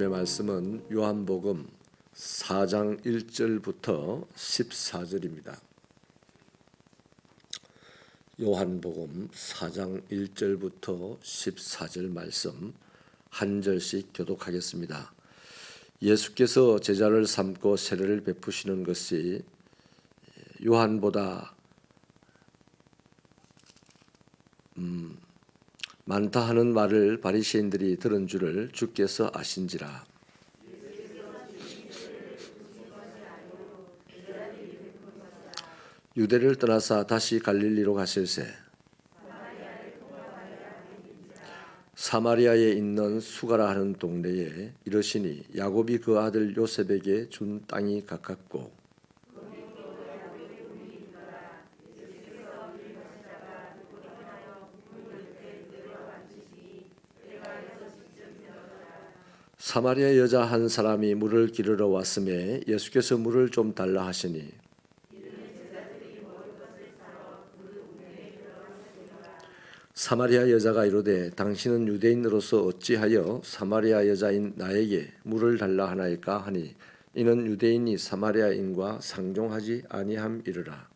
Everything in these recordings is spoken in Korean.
하나님의 말씀은 요한복음 4장 1절부터 14절입니다. 요한복음 4장 1절부터 14절 말씀 한 절씩 교독하겠습니다. 예수께서 제자를 삼고 세례를 베푸시는 것이 요한보다 많다 하는 말을 바리새인들이 들은 줄을 주께서 아신지라. 유대를 떠나사 다시 갈릴리로 가실새 사마리아에 있는 수가라 하는 동네에 이르시니 야곱이 그 아들 요셉에게 준 땅이 가깝고 사마리아 여자 한 사람이 물을 기르러 왔음에 예수께서 물을 좀 달라 하시니 사마리아 여자가 이르되 당신은 유대인으로서 어찌하여 사마리아 여자인 나에게 물을 달라 하나이까 하니 이는 유대인이 사마리아인과 상종하지 아니함이르라.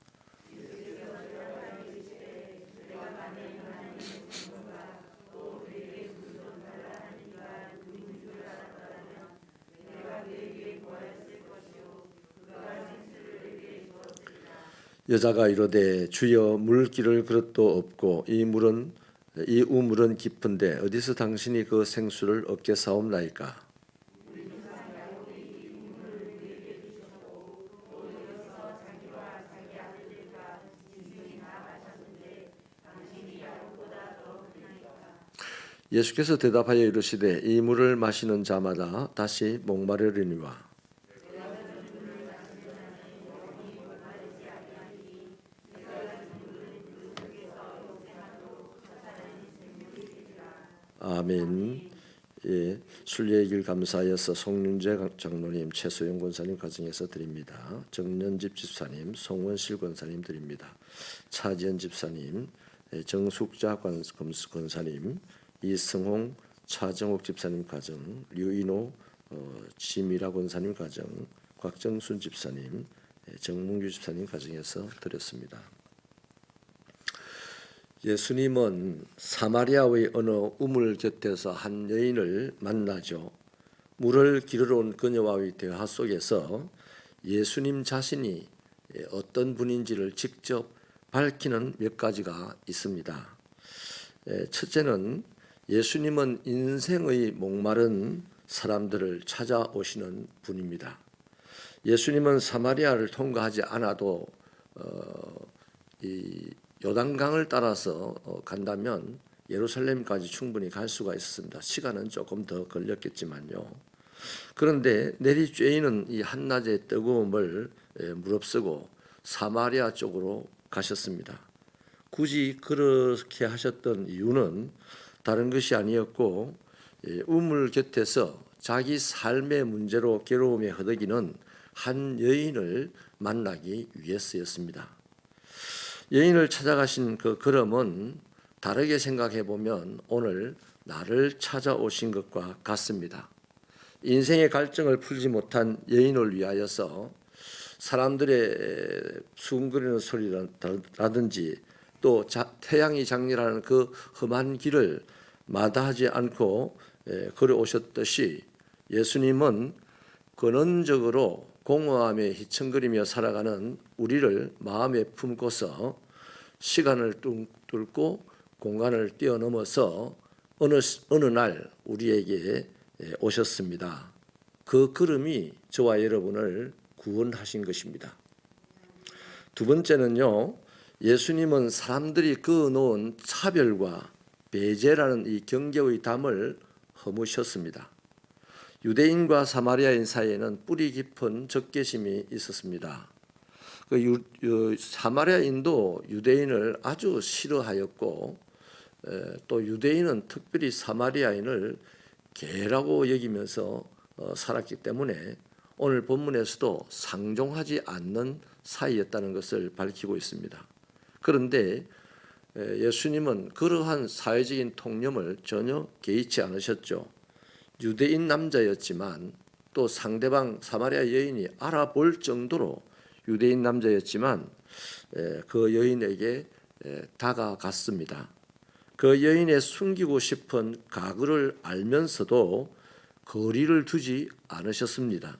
여자가 이르되 주여 물 기를 그릇도 없고 이 우물은 깊은데 어디서 당신이 그 생수를 얻게 사옵나이까? 예수께서 대답하여 이르시되 이 물을 마시는 자마다 다시 목마르리니와 아멘. 예, 순례의 길 감사하여서 송윤재 장로님, 최소영 권사님 가정에서 드립니다. 정년집 집사님, 송원실 권사님 드립니다. 차지연 집사님, 정숙자 권사님, 이승홍, 차정옥 집사님 가정, 류인호, 지미라 권사님 가정, 곽정순 집사님, 정문규 집사님 가정에서 드렸습니다. 예수님은 사마리아의 어느 우물 곁에서 한 여인을 만나죠. 물을 기르러 온 그녀와의 대화 속에서 예수님 자신이 어떤 분인지를 직접 밝히는 몇 가지가 있습니다. 첫째는 예수님은 인생의 목마른 사람들을 찾아오시는 분입니다. 예수님은 사마리아를 통과하지 않아도 이 요단강을 따라서 간다면 예루살렘까지 충분히 갈 수가 있었습니다. 시간은 조금 더 걸렸겠지만요. 그런데 내리 쬐이는 이 한낮의 뜨거움을 무릅쓰고 사마리아 쪽으로 가셨습니다. 굳이 그렇게 하셨던 이유는 다른 것이 아니었고 우물 곁에서 자기 삶의 문제로 괴로움에 허덕이는 한 여인을 만나기 위해서였습니다. 여인을 찾아가신 그 걸음은 다르게 생각해 보면 오늘 나를 찾아오신 것과 같습니다. 인생의 갈증을 풀지 못한 여인을 위하여서 사람들의 수군거리는 소리라든지 또 태양이 장렬하는 그 험한 길을 마다하지 않고 걸어오셨듯이 예수님은 근원적으로 공허함에 휘청거리며 살아가는 우리를 마음에 품고서 시간을 뚫고 공간을 뛰어넘어서 어느 날 우리에게 오셨습니다. 그 걸음이 저와 여러분을 구원하신 것입니다. 두 번째는요, 예수님은 사람들이 그어놓은 차별과 배제라는 이 경계의 담을 허무셨습니다. 유대인과 사마리아인 사이에는 뿌리 깊은 적개심이 있었습니다. 사마리아인도 유대인을 아주 싫어하였고 또 유대인은 특별히 사마리아인을 개라고 여기면서 살았기 때문에 오늘 본문에서도 상종하지 않는 사이였다는 것을 밝히고 있습니다. 그런데 예수님은 그러한 사회적인 통념을 전혀 개의치 않으셨죠. 유대인 남자였지만 또 상대방 사마리아 여인이 알아볼 정도로 유대인 남자였지만 그 여인에게 다가갔습니다. 그 여인의 숨기고 싶은 가글을 알면서도 거리를 두지 않으셨습니다.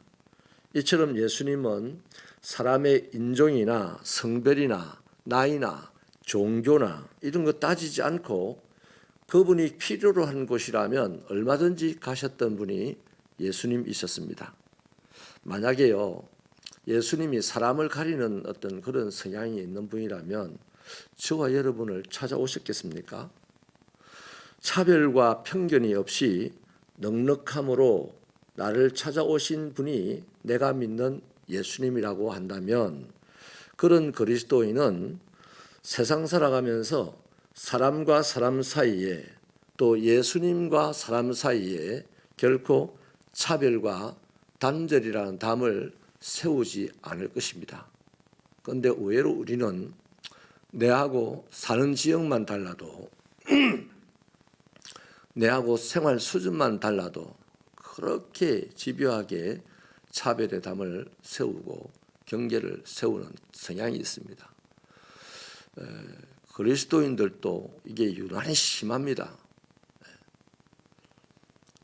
이처럼 예수님은 사람의 인종이나 성별이나 나이나 종교나 이런 거 따지지 않고 그분이 필요로 한 곳이라면 얼마든지 가셨던 분이 예수님이셨습니다. 만약에요, 예수님이 사람을 가리는 어떤 그런 성향이 있는 분이라면 저와 여러분을 찾아오셨겠습니까? 차별과 편견이 없이 넉넉함으로 나를 찾아오신 분이 내가 믿는 예수님이라고 한다면 그런 그리스도인은 세상 살아가면서 사람과 사람 사이에 또 예수님과 사람 사이에 결코 차별과 단절이라는 담을 세우지 않을 것입니다. 그런데 의외로 우리는 내하고 사는 지역만 달라도 내하고 생활 수준만 달라도 그렇게 집요하게 차별의 담을 세우고 경계를 세우는 성향이 있습니다. 그리스도인들도 이게 유난히 심합니다.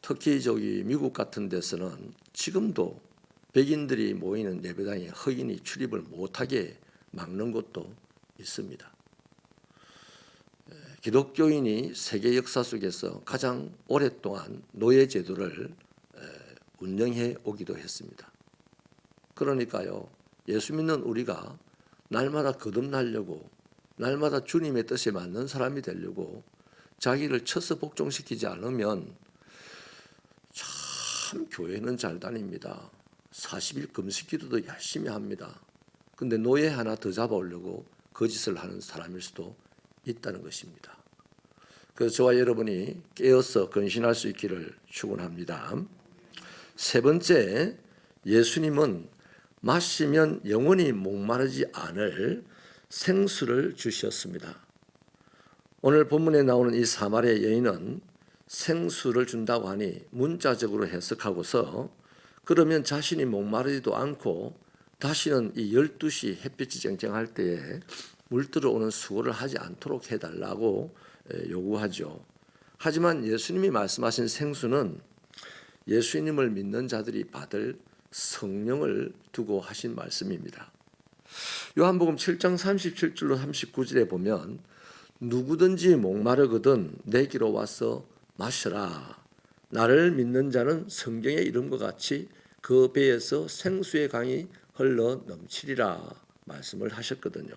특히 미국 같은 데서는 지금도 백인들이 모이는 예배당에 흑인이 출입을 못하게 막는 곳도 있습니다. 기독교인이 세계 역사 속에서 가장 오랫동안 노예 제도를 운영해 오기도 했습니다. 그러니까요, 예수 믿는 우리가 날마다 거듭나려고 날마다 주님의 뜻에 맞는 사람이 되려고 자기를 쳐서 복종시키지 않으면 참 교회는 잘 다닙니다. 40일 금식 기도도 열심히 합니다. 근데 노예 하나 더 잡아오려고 거짓을 하는 사람일 수도 있다는 것입니다. 그래서 저와 여러분이 깨어서 근신할 수 있기를 축원합니다. 세 번째, 예수님은 마시면 영원히 목마르지 않을 생수를 주셨습니다. 오늘 본문에 나오는 이 사마리아 여인은 생수를 준다고 하니 문자적으로 해석하고서 그러면 자신이 목마르지도 않고 다시는 이 12시 햇빛이 쨍쨍할 때에 물 들어오는 수고를 하지 않도록 해달라고 요구하죠. 하지만 예수님이 말씀하신 생수는 예수님을 믿는 자들이 받을 성령을 두고 하신 말씀입니다. 요한복음 7장 37절로 39절에 보면 누구든지 목마르거든 내게로 와서 마셔라. 나를 믿는 자는 성경에 이름과 같이 그 배에서 생수의 강이 흘러 넘치리라 말씀을 하셨거든요.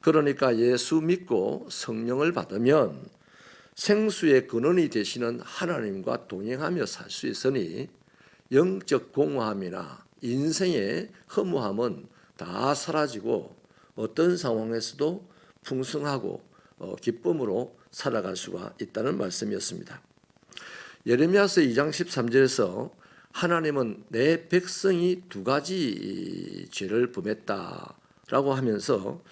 그러니까 예수 믿고 성령을 받으면 생수의 근원이 되시는 하나님과 동행하며 살 수 있으니 영적 공허함이나 인생의 허무함은 다 사라지고 어떤 상황에서도 풍성하고 기쁨으로 살아갈 수가 있다는 말씀이었습니다. 예레미야서 2장 13절에서 하나님은 내 백성이 두 가지 죄를 범했다라고 하면서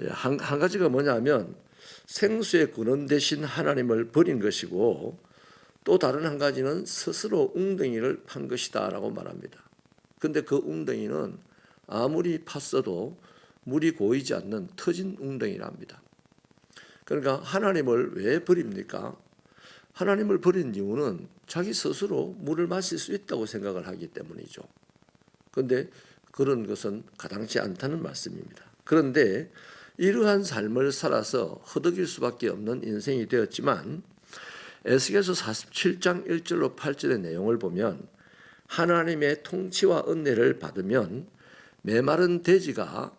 한 가지가 뭐냐면 생수의 근원 되신 하나님을 버린 것이고 또 다른 한 가지는 스스로 웅덩이를 판 것이다라고 말합니다. 그런데 그 웅덩이는 아무리 팠어도 물이 고이지 않는 터진 웅덩이랍니다. 그러니까 하나님을 왜 버립니까? 하나님을 버린 이유는 자기 스스로 물을 마실 수 있다고 생각을 하기 때문이죠. 그런데 그런 것은 가당치 않다는 말씀입니다. 그런데 이러한 삶을 살아서 허덕일 수밖에 없는 인생이 되었지만 에스겔서 47장 1절로 8절의 내용을 보면 하나님의 통치와 은혜를 받으면 메마른 대지가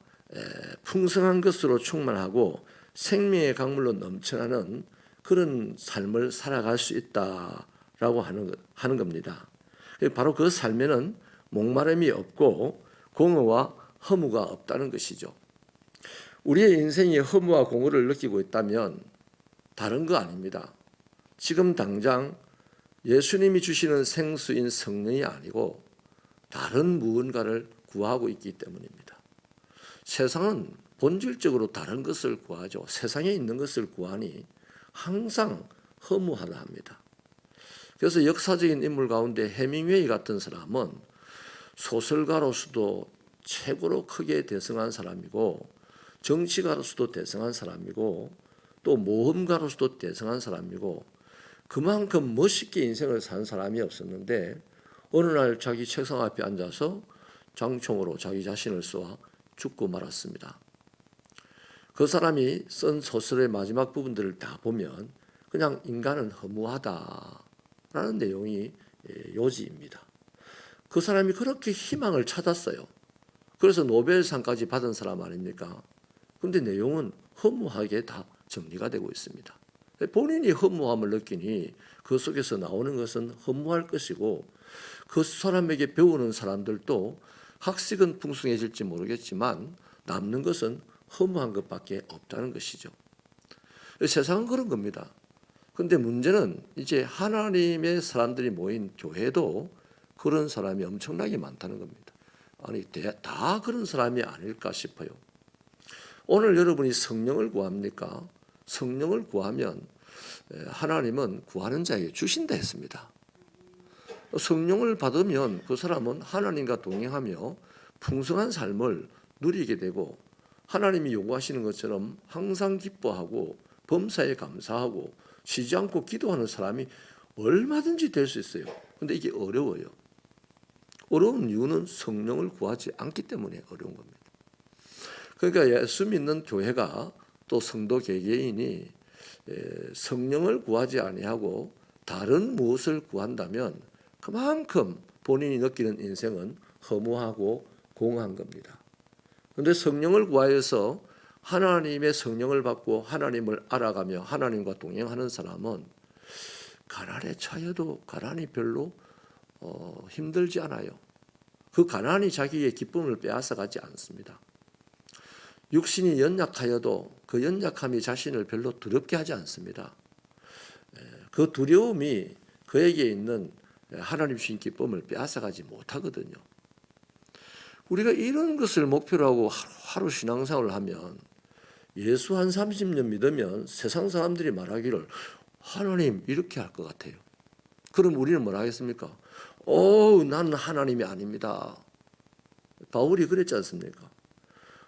풍성한 것으로 충만하고 생명의 강물로 넘쳐나는 그런 삶을 살아갈 수 있다라고 하는 겁니다. 바로 그 삶에는 목마름이 없고 공허와 허무가 없다는 것이죠. 우리의 인생이 허무와 공허를 느끼고 있다면 다른 거 아닙니다. 지금 당장 예수님이 주시는 생수인 성령이 아니고 다른 무언가를 구하고 있기 때문입니다. 세상은 본질적으로 다른 것을 구하죠. 세상에 있는 것을 구하니 항상 허무하다 합니다. 그래서 역사적인 인물 가운데 해밍웨이 같은 사람은 소설가로서도 최고로 크게 대성한 사람이고, 정치가로서도 대성한 사람이고, 또 모험가로서도 대성한 사람이고, 그만큼 멋있게 인생을 산 사람이 없었는데 어느 날 자기 책상 앞에 앉아서 장총으로 자기 자신을 쏘아 죽고 말았습니다. 그 사람이 쓴 소설의 마지막 부분들을 다 보면 그냥 인간은 허무하다라는 내용이 요지입니다. 그 사람이 그렇게 희망을 찾았어요. 그래서 노벨상까지 받은 사람 아닙니까? 그런데 내용은 허무하게 다 정리가 되고 있습니다. 본인이 허무함을 느끼니 그 속에서 나오는 것은 허무할 것이고, 그 사람에게 배우는 사람들도 학식은 풍성해질지 모르겠지만 남는 것은 허무한 것밖에 없다는 것이죠. 세상은 그런 겁니다. 그런데 문제는 이제 하나님의 사람들이 모인 교회도 그런 사람이 엄청나게 많다는 겁니다. 아니, 다 그런 사람이 아닐까 싶어요. 오늘 여러분이 성령을 구합니까? 성령을 구하면 하나님은 구하는 자에게 주신다 했습니다. 성령을 받으면 그 사람은 하나님과 동행하며 풍성한 삶을 누리게 되고, 하나님이 요구하시는 것처럼 항상 기뻐하고 범사에 감사하고 쉬지 않고 기도하는 사람이 얼마든지 될 수 있어요. 그런데 이게 어려워요. 어려운 이유는 성령을 구하지 않기 때문에 어려운 겁니다. 그러니까 예수 믿는 교회가 또 성도 개개인이 성령을 구하지 아니하고 다른 무엇을 구한다면 그만큼 본인이 느끼는 인생은 허무하고 공허한 겁니다. 그런데 성령을 구하여서 하나님의 성령을 받고 하나님을 알아가며 하나님과 동행하는 사람은 가난에 처해도 가난이 별로 힘들지 않아요. 그 가난이 자기의 기쁨을 빼앗아가지 않습니다. 육신이 연약하여도 그 연약함이 자신을 별로 두렵게 하지 않습니다. 그 두려움이 그에게 있는 하나님 주신 기쁨을 빼앗아가지 못하거든요. 우리가 이런 것을 목표로 하고 하루 신앙생활을 하면, 예수 한 30년 믿으면 세상 사람들이 말하기를 하나님 이렇게 할 것 같아요. 그럼 우리는 뭐라 하겠습니까? 나는 하나님이 아닙니다. 바울이 그랬지 않습니까?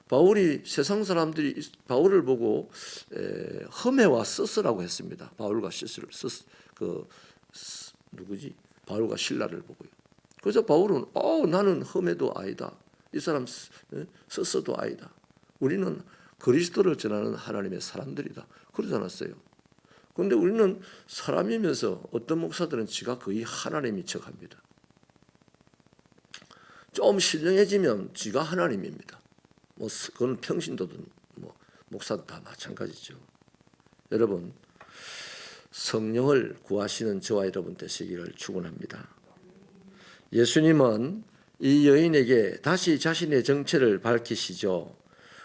바울이 세상 사람들이 바울을 보고 험해와 스스라고 했습니다. 바울과 스스를 바울과 신라를 보고요. 그래서 바울은 나는 험해도 아니다. 이 사람 스스도 아니다. 우리는 그리스도를 전하는 하나님의 사람들이다. 그러지 않았어요. 그런데 우리는 사람이면서 어떤 목사들은 지가 거의 하나님인 척합니다. 좀 신령해지면 지가 하나님입니다. 그건 평신도든 목사도 다 마찬가지죠. 여러분, 성령을 구하시는 저와 여러분 되시기를 축원합니다. 예수님은 이 여인에게 다시 자신의 정체를 밝히시죠.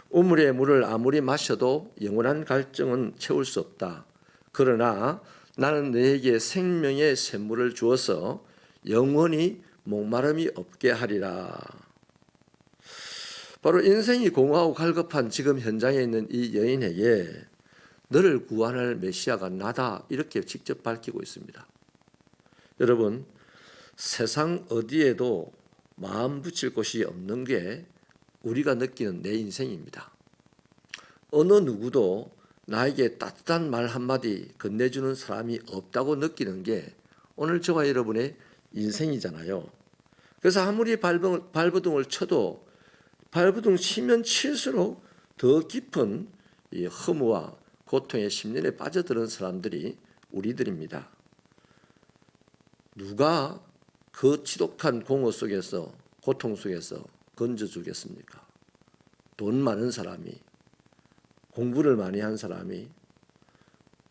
우물의 물을 아무리 마셔도 영원한 갈증은 채울 수 없다. 그러나 나는 너에게 생명의 샘물을 주어서 영원히 목마름이 없게 하리라. 바로 인생이 공허하고 갈급한 지금 현장에 있는 이 여인에게 너를 구원할 메시아가 나다, 이렇게 직접 밝히고 있습니다. 여러분, 세상 어디에도 마음 붙일 곳이 없는 게 우리가 느끼는 내 인생입니다. 어느 누구도 나에게 따뜻한 말 한마디 건네주는 사람이 없다고 느끼는 게 오늘 저와 여러분의 인생이잖아요. 그래서 아무리 발버둥을 쳐도 발버둥 치면 칠수록 더 깊은 이 허무와 고통의 심연에 빠져드는 사람들이 우리들입니다. 누가 그 지독한 공허 속에서, 고통 속에서 건져주겠습니까? 돈 많은 사람이, 공부를 많이 한 사람이,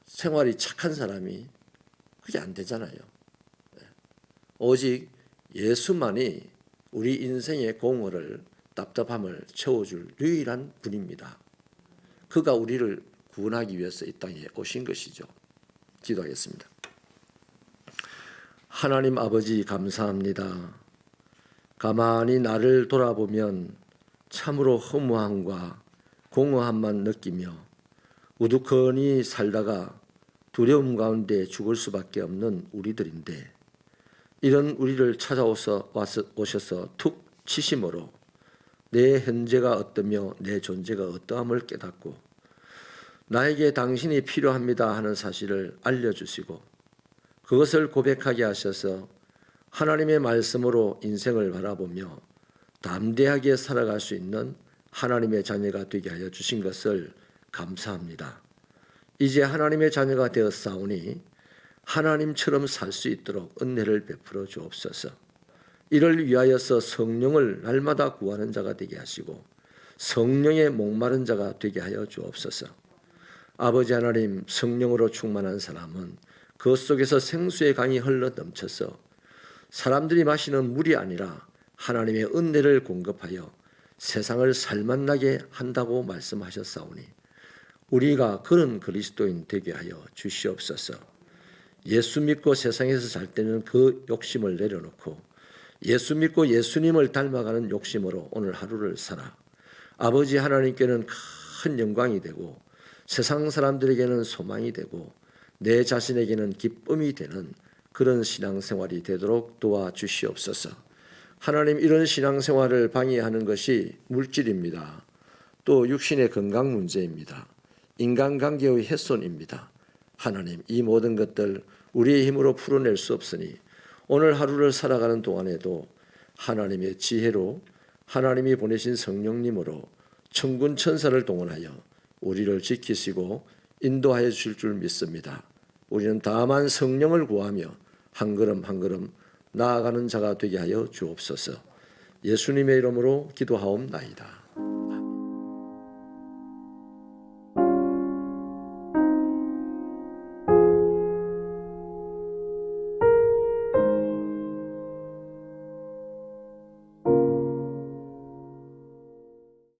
생활이 착한 사람이, 그게 안 되잖아요. 오직 예수만이 우리 인생의 공허를, 답답함을 채워줄 유일한 분입니다. 그가 우리를 구원하기 위해서 이 땅에 오신 것이죠. 기도하겠습니다. 하나님 아버지, 감사합니다. 가만히 나를 돌아보면 참으로 허무함과 공허함만 느끼며 우두커니 살다가 두려움 가운데 죽을 수밖에 없는 우리들인데 이런 우리를 오셔서 툭 치심으로 내 현재가 어떠며 내 존재가 어떠함을 깨닫고 나에게 당신이 필요합니다 하는 사실을 알려주시고 그것을 고백하게 하셔서 하나님의 말씀으로 인생을 바라보며 담대하게 살아갈 수 있는 하나님의 자녀가 되게 하여 주신 것을 감사합니다. 이제 하나님의 자녀가 되었사오니 하나님처럼 살 수 있도록 은혜를 베풀어 주옵소서. 이를 위하여서 성령을 날마다 구하는 자가 되게 하시고 성령의 목마른 자가 되게 하여 주옵소서. 아버지 하나님, 성령으로 충만한 사람은 그 속에서 생수의 강이 흘러 넘쳐서 사람들이 마시는 물이 아니라 하나님의 은혜를 공급하여 세상을 살만나게 한다고 말씀하셨사오니 우리가 그런 그리스도인 되게 하여 주시옵소서. 예수 믿고 세상에서 살 때는 그 욕심을 내려놓고 예수 믿고 예수님을 닮아가는 욕심으로 오늘 하루를 살아 아버지 하나님께는 큰 영광이 되고 세상 사람들에게는 소망이 되고 내 자신에게는 기쁨이 되는 그런 신앙생활이 되도록 도와주시옵소서. 하나님, 이런 신앙생활을 방해하는 것이 물질입니다. 또 육신의 건강 문제입니다. 인간관계의 훼손입니다. 하나님, 이 모든 것들 우리의 힘으로 풀어낼 수 없으니 오늘 하루를 살아가는 동안에도 하나님의 지혜로 하나님이 보내신 성령님으로 천군 천사를 동원하여 우리를 지키시고 인도하여 주실 줄 믿습니다. 우리는 다만 성령을 구하며 한 걸음 한 걸음 나아가는 자가 되게 하여 주옵소서. 예수님의 이름으로 기도하옵나이다.